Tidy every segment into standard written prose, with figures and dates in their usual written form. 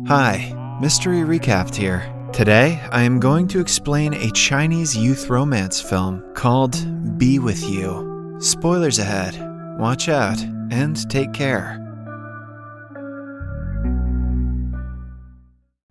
Hi, Mystery Recapped here. Today, I am going to explain a Chinese youth romance film called Be With You. Spoilers ahead. Watch out, and take care.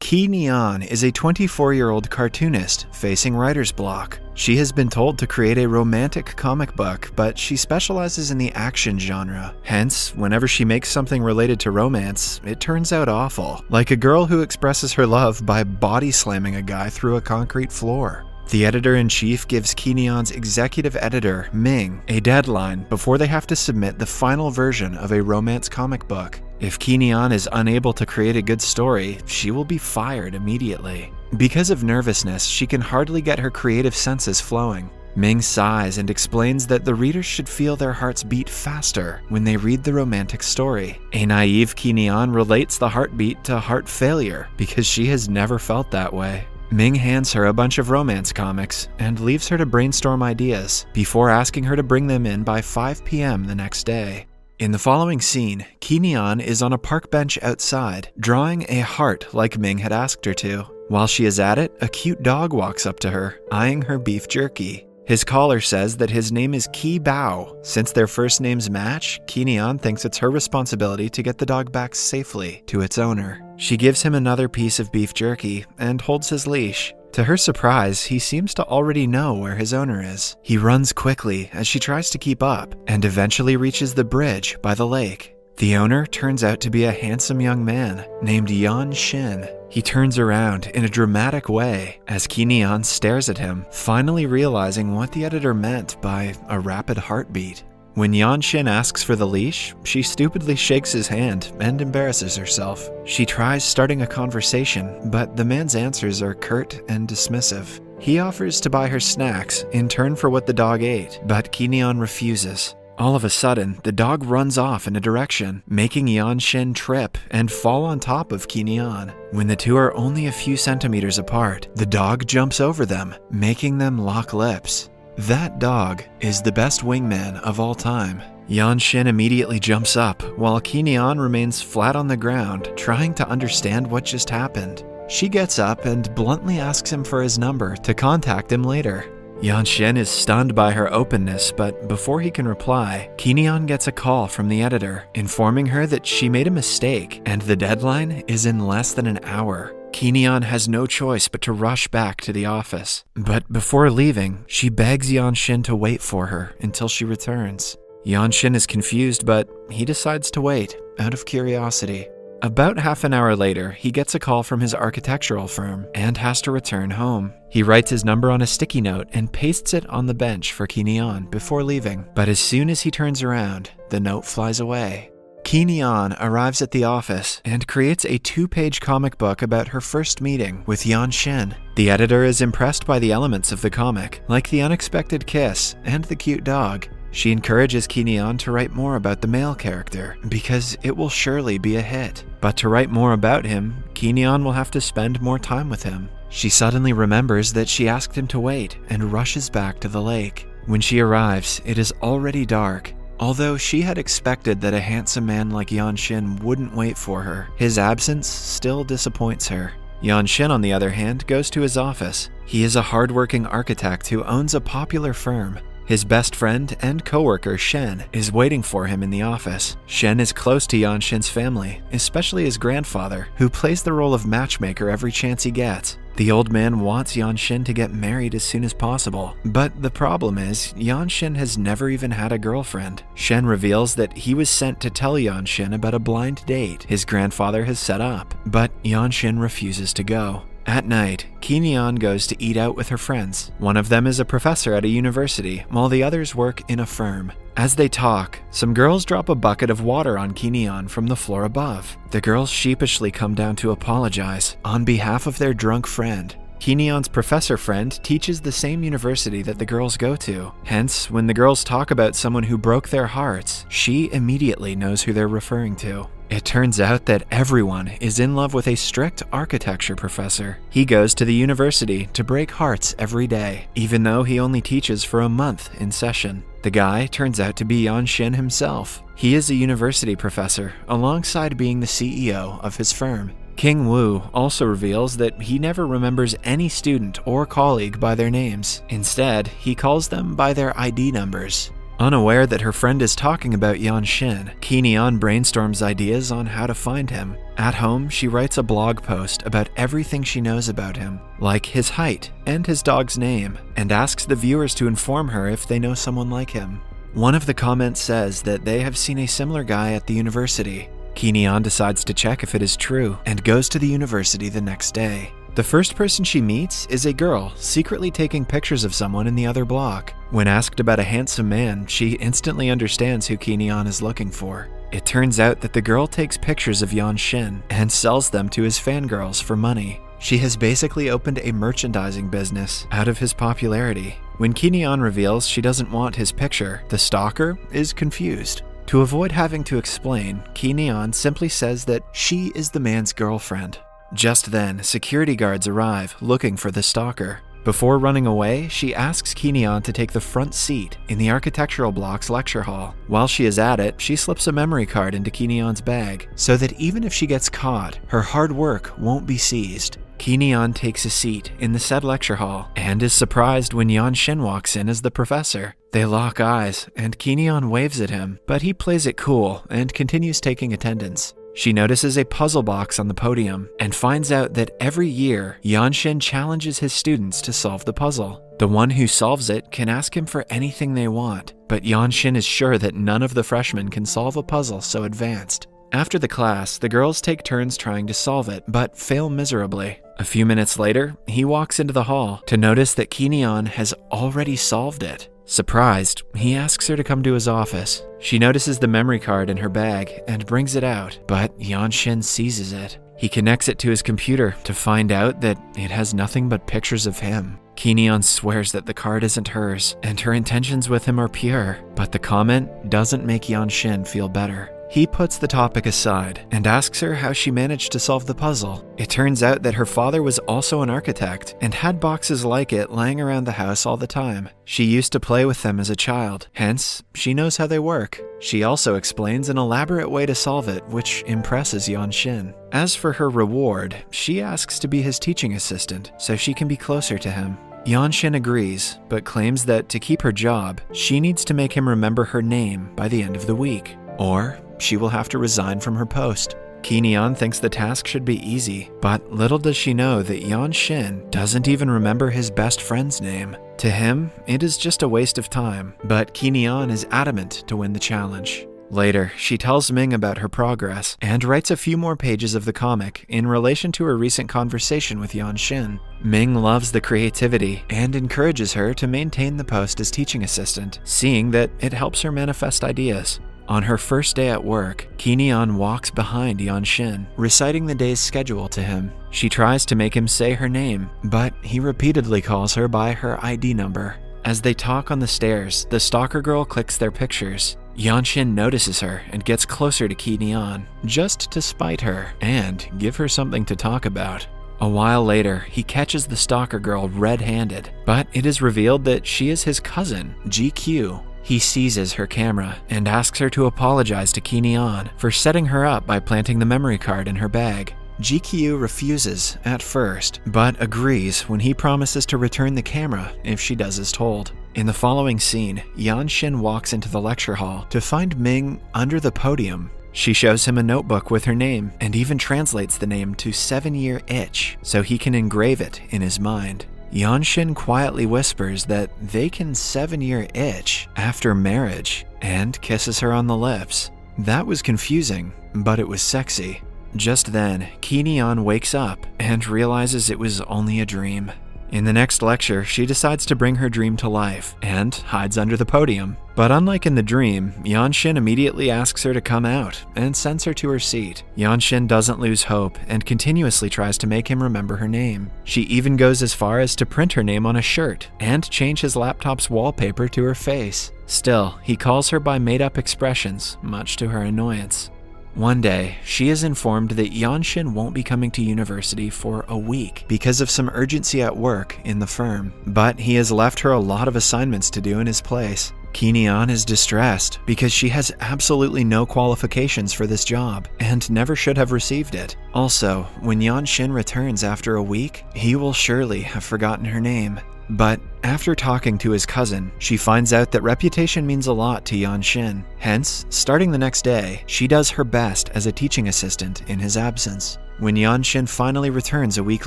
Ki Nian is a 24-year-old cartoonist facing writer's block. She has been told to create a romantic comic book, but she specializes in the action genre. Hence, whenever she makes something related to romance, it turns out awful, like a girl who expresses her love by body slamming a guy through a concrete floor. The editor-in-chief gives Ki Nian's executive editor, Ming, a deadline before they have to submit the final version of a romance comic book. If Ki Nian is unable to create a good story, she will be fired immediately. Because of nervousness, she can hardly get her creative senses flowing. Ming sighs and explains that the readers should feel their hearts beat faster when they read the romantic story. A naive Ki Nian relates the heartbeat to heart failure because she has never felt that way. Ming hands her a bunch of romance comics and leaves her to brainstorm ideas before asking her to bring them in by 5 p.m. the next day. In the following scene, Ki Nian is on a park bench outside, drawing a heart like Ming had asked her to. While she is at it, a cute dog walks up to her, eyeing her beef jerky. His caller says that his name is Ki Bao. Since their first names match, Ki Nian thinks it's her responsibility to get the dog back safely to its owner. She gives him another piece of beef jerky and holds his leash. To her surprise, he seems to already know where his owner is. He runs quickly as she tries to keep up and eventually reaches the bridge by the lake. The owner turns out to be a handsome young man named Yan Xin. He turns around in a dramatic way as Ki Nian stares at him, finally realizing what the editor meant by a rapid heartbeat. When Yan Xin asks for the leash, she stupidly shakes his hand and embarrasses herself. She tries starting a conversation, but the man's answers are curt and dismissive. He offers to buy her snacks in turn for what the dog ate, but Ki Nian refuses. All of a sudden, the dog runs off in a direction, making Yan Xin trip and fall on top of Ki Nian. When the two are only a few centimeters apart, the dog jumps over them, making them lock lips. That dog is the best wingman of all time. Yan Xin immediately jumps up, while Ki Nian remains flat on the ground, trying to understand what just happened. She gets up and bluntly asks him for his number to contact him later. Yan Xin is stunned by her openness, but before he can reply, Ki Nian gets a call from the editor, informing her that she made a mistake and the deadline is in less than an hour. Ki Nian has no choice but to rush back to the office. But before leaving, she begs Yan Xin to wait for her until she returns. Yan Xin is confused, but he decides to wait, out of curiosity. About half an hour later, he gets a call from his architectural firm and has to return home. He writes his number on a sticky note and pastes it on the bench for Ki Nian before leaving. But as soon as he turns around, the note flies away. Ki Nian arrives at the office and creates a 2-page comic book about her first meeting with Yan Xin. The editor is impressed by the elements of the comic, like the unexpected kiss and the cute dog. She encourages Ki Nian to write more about the male character, because it will surely be a hit. But to write more about him, Ki Nian will have to spend more time with him. She suddenly remembers that she asked him to wait and rushes back to the lake. When she arrives, it is already dark. Although she had expected that a handsome man like Yan Xin wouldn't wait for her, his absence still disappoints her. Yan Xin, on the other hand, goes to his office. He is a hardworking architect who owns a popular firm. His best friend and coworker, Shen, is waiting for him in the office. Shen is close to Yan Xin's family, especially his grandfather, who plays the role of matchmaker every chance he gets. The old man wants Yan Xin to get married as soon as possible, but the problem is, Yan Xin has never even had a girlfriend. Shen reveals that he was sent to tell Yan Xin about a blind date his grandfather has set up, but Yan Xin refuses to go. At night, Ki Nian goes to eat out with her friends. One of them is a professor at a university, while the others work in a firm. As they talk, some girls drop a bucket of water on Ki Nian from the floor above. The girls sheepishly come down to apologize on behalf of their drunk friend. Ki Nian's professor friend teaches the same university that the girls go to. Hence, when the girls talk about someone who broke their hearts, she immediately knows who they're referring to. It turns out that everyone is in love with a strict architecture professor. He goes to the university to break hearts every day, even though he only teaches for a month in session. The guy turns out to be Yan Xin himself. He is a university professor, alongside being the CEO of his firm. King Wu also reveals that he never remembers any student or colleague by their names. Instead, he calls them by their ID numbers. Unaware that her friend is talking about Yanshin, Kinian brainstorms ideas on how to find him. At home, she writes a blog post about everything she knows about him, like his height and his dog's name, and asks the viewers to inform her if they know someone like him. One of the comments says that they have seen a similar guy at the university. Kinian decides to check if it is true and goes to the university the next day. The first person she meets is a girl secretly taking pictures of someone in the other block. When asked about a handsome man, she instantly understands who Kinian is looking for. It turns out that the girl takes pictures of Yanshin and sells them to his fangirls for money. She has basically opened a merchandising business out of his popularity. When Kinian reveals she doesn't want his picture, the stalker is confused. To avoid having to explain, Kinian simply says that she is the man's girlfriend. Just then, security guards arrive looking for the stalker. Before running away, she asks Kinian to take the front seat in the architectural block's lecture hall. While she is at it, she slips a memory card into Kinian's bag so that even if she gets caught, her hard work won't be seized. Kinian takes a seat in the said lecture hall and is surprised when Yanshin walks in as the professor. They lock eyes and Kinian waves at him, but he plays it cool and continues taking attendance. She notices a puzzle box on the podium and finds out that every year, Yanshin challenges his students to solve the puzzle. The one who solves it can ask him for anything they want, but Yanshin is sure that none of the freshmen can solve a puzzle so advanced. After the class, the girls take turns trying to solve it, but fail miserably. A few minutes later, he walks into the hall to notice that Kinian has already solved it. Surprised, he asks her to come to his office. She notices the memory card in her bag and brings it out, but Yanshin seizes it. He connects it to his computer to find out that it has nothing but pictures of him. Kinian swears that the card isn't hers, and her intentions with him are pure, but the comment doesn't make Yanshin feel better. He puts the topic aside and asks her how she managed to solve the puzzle. It turns out that her father was also an architect and had boxes like it lying around the house all the time. She used to play with them as a child, hence, she knows how they work. She also explains an elaborate way to solve it, which impresses Yanshin. As for her reward, she asks to be his teaching assistant so she can be closer to him. Yanshin agrees, but claims that to keep her job, she needs to make him remember her name by the end of the week, or she will have to resign from her post. Kinian thinks the task should be easy, but little does she know that Yanshin doesn't even remember his best friend's name. To him, it is just a waste of time, but Kinian is adamant to win the challenge. Later, she tells Ming about her progress and writes a few more pages of the comic in relation to her recent conversation with Yanshin. Ming loves the creativity and encourages her to maintain the post as teaching assistant, seeing that it helps her manifest ideas. On her first day at work, Kinian walks behind Yanshin, reciting the day's schedule to him. She tries to make him say her name, but he repeatedly calls her by her ID number. As they talk on the stairs, the stalker girl clicks their pictures. Yanshin notices her and gets closer to Kinian, just to spite her and give her something to talk about. A while later, he catches the stalker girl red-handed, but it is revealed that she is his cousin, GQ. He seizes her camera and asks her to apologize to Kinian for setting her up by planting the memory card in her bag. GQ refuses at first, but agrees when he promises to return the camera if she does as told. In the following scene, Yanshin walks into the lecture hall to find Ming under the podium. She shows him a notebook with her name and even translates the name to 7-year itch so he can engrave it in his mind. Yanshin quietly whispers that they can 7-year itch after marriage and kisses her on the lips. That was confusing, but it was sexy. Just then, Kinian wakes up and realizes it was only a dream. In the next lecture, she decides to bring her dream to life and hides under the podium. But unlike in the dream, Yanshin immediately asks her to come out and sends her to her seat. Yanshin doesn't lose hope and continuously tries to make him remember her name. She even goes as far as to print her name on a shirt and change his laptop's wallpaper to her face. Still, he calls her by made-up expressions, much to her annoyance. One day, she is informed that Yanshin won't be coming to university for a week because of some urgency at work in the firm, but he has left her a lot of assignments to do in his place. Keeneon is distressed because she has absolutely no qualifications for this job and never should have received it. Also, when Yanshin returns after a week, he will surely have forgotten her name. But after talking to his cousin, she finds out that reputation means a lot to Yanshin. Hence, starting the next day, she does her best as a teaching assistant in his absence. When Yanshin finally returns a week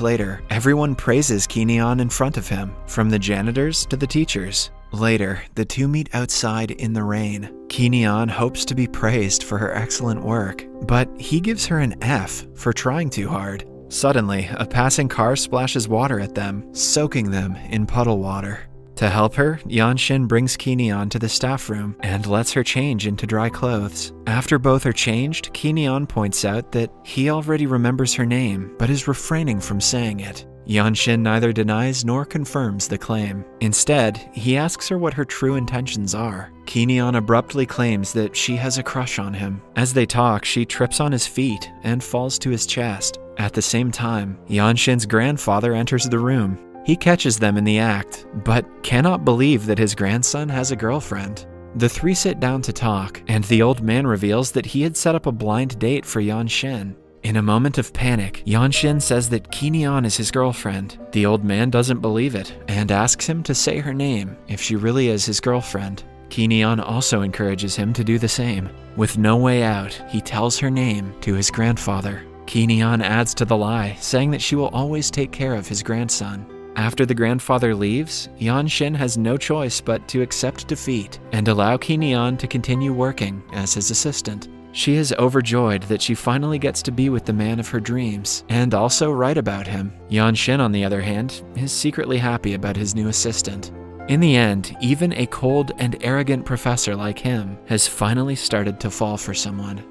later, everyone praises Keeneon in front of him, from the janitors to the teachers. Later, the two meet outside in the rain. Keeneon hopes to be praised for her excellent work, but he gives her an F for trying too hard. Suddenly, a passing car splashes water at them, soaking them in puddle water. To help her, Yanshin brings Keeneon to the staff room and lets her change into dry clothes. After both are changed, Keeneon points out that he already remembers her name, but is refraining from saying it. Yanshin neither denies nor confirms the claim. Instead, he asks her what her true intentions are. Keeneon abruptly claims that she has a crush on him. As they talk, she trips on his feet and falls to his chest. At the same time, Yanshin's grandfather enters the room. He catches them in the act, but cannot believe that his grandson has a girlfriend. The three sit down to talk, and the old man reveals that he had set up a blind date for Yanshin. In a moment of panic, Yanshin says that Keeneon is his girlfriend. The old man doesn't believe it, and asks him to say her name if she really is his girlfriend. Keeneon also encourages him to do the same. With no way out, he tells her name to his grandfather. Keeneon adds to the lie, saying that she will always take care of his grandson. After the grandfather leaves, Yanshin has no choice but to accept defeat and allow Keeneon to continue working as his assistant. She is overjoyed that she finally gets to be with the man of her dreams, and also write about him. Yanshin, on the other hand, is secretly happy about his new assistant. In the end, even a cold and arrogant professor like him has finally started to fall for someone.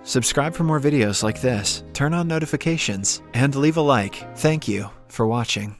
Subscribe for more videos like this, turn on notifications, and leave a like. Thank you for watching.